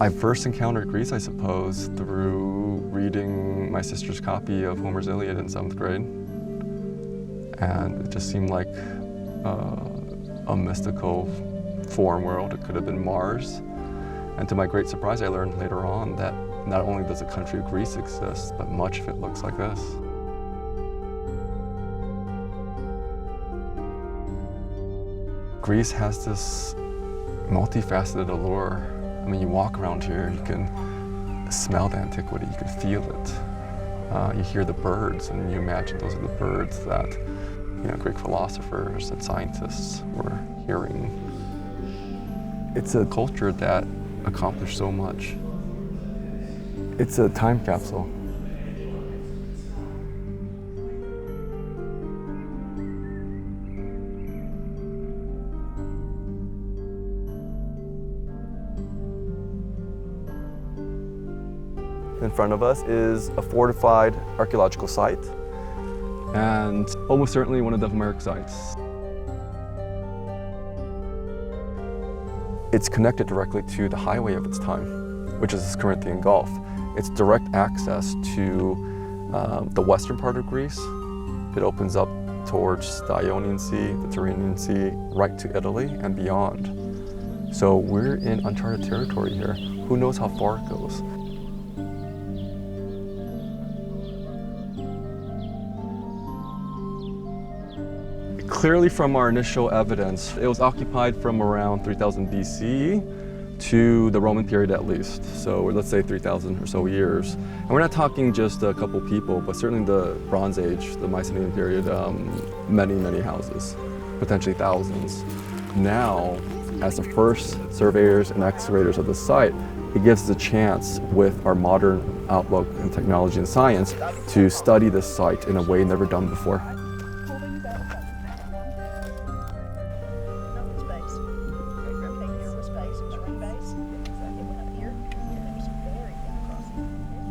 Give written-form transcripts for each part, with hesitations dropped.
I first encountered Greece, I suppose, through reading my sister's copy of Homer's Iliad in 7th grade. And it just seemed like a mystical foreign world. It could have been Mars. And to my great surprise, I learned later on that not only does the country of Greece exist, but much of it looks like this. Greece has this multifaceted allure. I mean, you walk around here, you can smell the antiquity, you can feel it. You hear the birds, and you imagine those are the birds that, Greek philosophers and scientists were hearing. It's a culture that accomplished so much. It's a time capsule. In front of us is a fortified archaeological site, and almost certainly one of the Homeric sites. It's connected directly to the highway of its time, which is the Corinthian Gulf. It's direct access to the western part of Greece. It opens up towards the Ionian Sea, the Tyrrhenian Sea, right to Italy and beyond. So we're in uncharted territory here. Who knows how far it goes? Clearly from our initial evidence, it was occupied from around 3000 BC to the Roman period at least. So let's say 3000 or so years. And we're not talking just a couple people, but certainly the Bronze Age, the Mycenaean period, many, many houses, potentially thousands. Now, as the first surveyors and excavators of the site, it gives us a chance with our modern outlook and technology and science to study this site in a way never done before.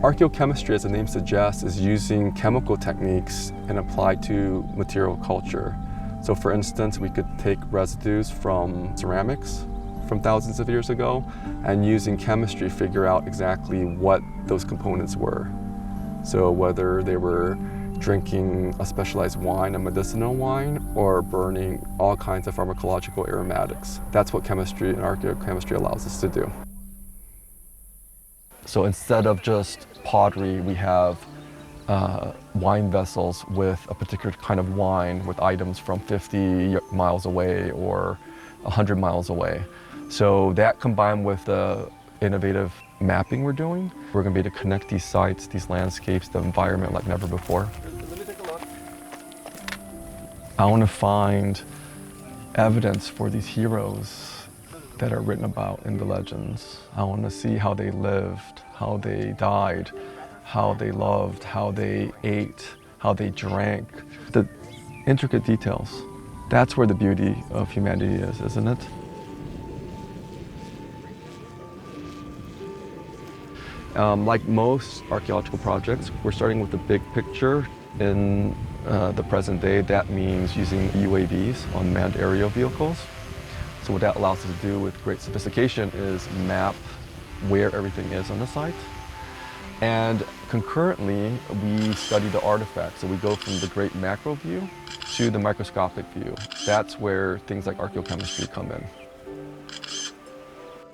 Archaeochemistry, as the name suggests, is using chemical techniques and applied to material culture. So for instance, we could take residues from ceramics from thousands of years ago and using chemistry figure out exactly what those components were. So whether they were drinking a specialized wine, a medicinal wine, or burning all kinds of pharmacological aromatics. That's what chemistry and archaeochemistry allows us to do. So instead of just pottery, we have wine vessels with a particular kind of wine with items from 50 miles away or 100 miles away. So that combined with the innovative mapping we're doing, we're going to be able to connect these sites, these landscapes, the environment like never before. Let me take a look. I want to find evidence for these heroes that are written about in the legends. I want to see how they lived, how they died, how they loved, how they ate, how they drank. The intricate details. That's where the beauty of humanity is, isn't it? Like most archaeological projects, we're starting with the big picture. In the present day, that means using UAVs, unmanned aerial vehicles. So what that allows us to do with great sophistication is map where everything is on the site. And concurrently, we study the artifacts. So we go from the great macro view to the microscopic view. That's where things like archaeochemistry come in.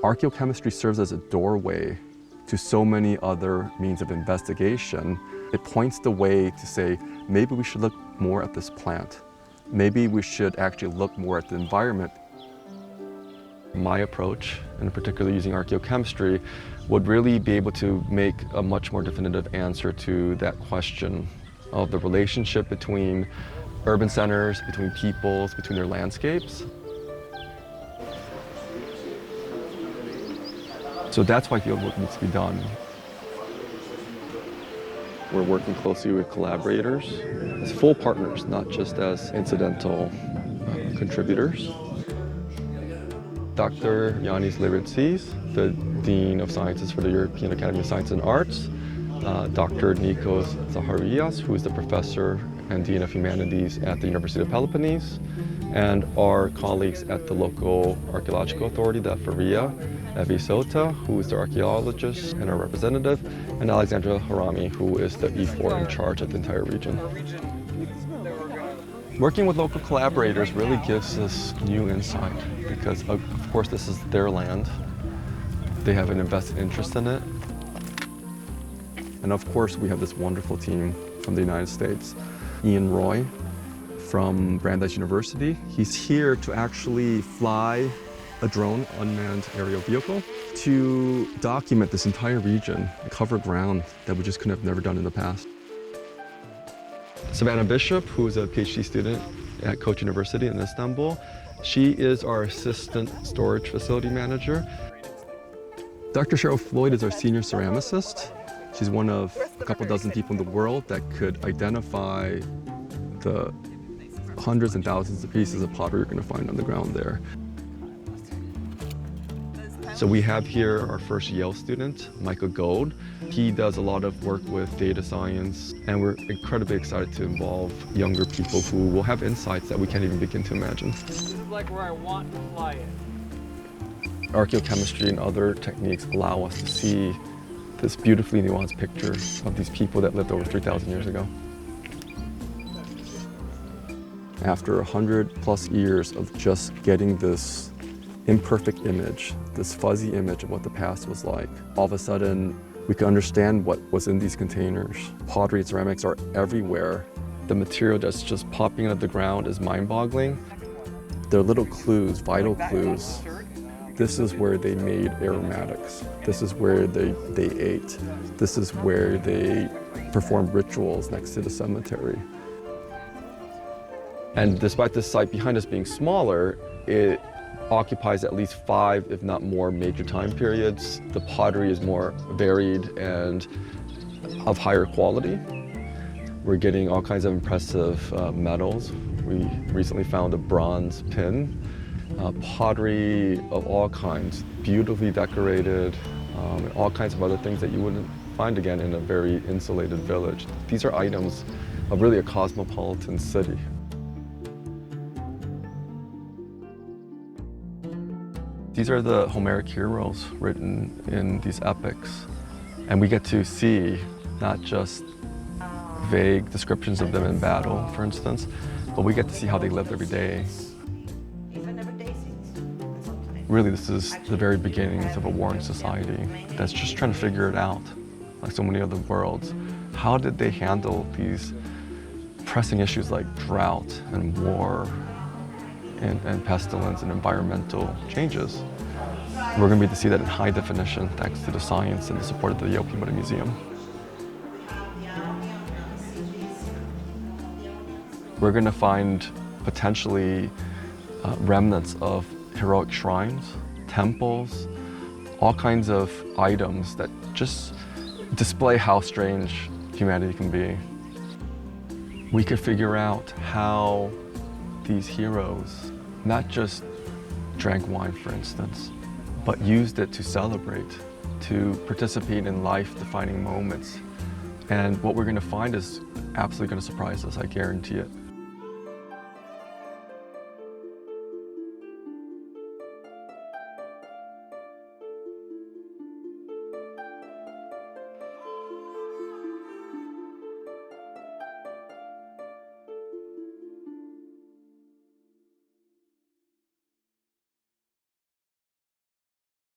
Archaeochemistry serves as a doorway to so many other means of investigation. It points the way to say, maybe we should look more at this plant. Maybe we should actually look more at the environment. My approach, and particularly using archaeochemistry, would really be able to make a much more definitive answer to that question of the relationship between urban centers, between peoples, between their landscapes. So that's why field work needs to be done. We're working closely with collaborators as full partners, not just as incidental contributors. Dr. Yannis Liritsis, the Dean of Sciences for the European Academy of Science and Arts, Dr. Nikos Zacharias, who is the Professor and Dean of Humanities at the University of Peloponnese, and our colleagues at the local archaeological authority, the FARIA, Evie Sota, who is the archaeologist and our representative, and Alexandra Harami, who is the E4 in charge of the entire region. Working with local collaborators really gives us new insight because, of course, this is their land. They have an invested interest in it. And of course, we have this wonderful team from the United States. Ian Roy from Brandeis University. He's here to actually fly a drone, unmanned aerial vehicle, to document this entire region, cover ground that we just could have never done in the past. Savannah Bishop, who is a PhD student at Koç University in Istanbul, she is our assistant storage facility manager. Dr. Cheryl Floyd is our senior ceramicist. She's one of a couple dozen people in the world that could identify the hundreds and thousands of pieces of pottery you're going to find on the ground there. So we have here our first Yale student, Michael Gold. He does a lot of work with data science, and we're incredibly excited to involve younger people who will have insights that we can't even begin to imagine. This is like where I want to fly it. Archaeochemistry and other techniques allow us to see this beautifully nuanced picture of these people that lived over 3,000 years ago. After 100+ years of just getting this imperfect image, this fuzzy image of what the past was like, all of a sudden we can understand what was in these containers. Pottery and ceramics are everywhere. The material that's just popping out of the ground is mind-boggling. They're little clues, vital clues. This is where they made aromatics. This is where they ate. This is where they performed rituals next to the cemetery. And despite this site behind us being smaller, it occupies at least 5, if not more, major time periods. The pottery is more varied and of higher quality. We're getting all kinds of impressive metals. We recently found a bronze pin. Pottery of all kinds, beautifully decorated, and all kinds of other things that you wouldn't find again in a very insulated village. These are items of really a cosmopolitan city. These are the Homeric heroes written in these epics. And we get to see not just vague descriptions of them in battle, for instance, but we get to see how they lived every day. Really, this is the very beginnings of a warring society that's just trying to figure it out, like so many other worlds. How did they handle these pressing issues like drought and war and pestilence and environmental changes? We're going to be able to see that in high definition thanks to the science and the support of the Yale Peabody Museum. We're going to find potentially remnants of heroic shrines, temples, all kinds of items that just display how strange humanity can be. We could figure out how these heroes not just drank wine, for instance, but used it to celebrate, to participate in life-defining moments. And what we're going to find is absolutely going to surprise us, I guarantee it.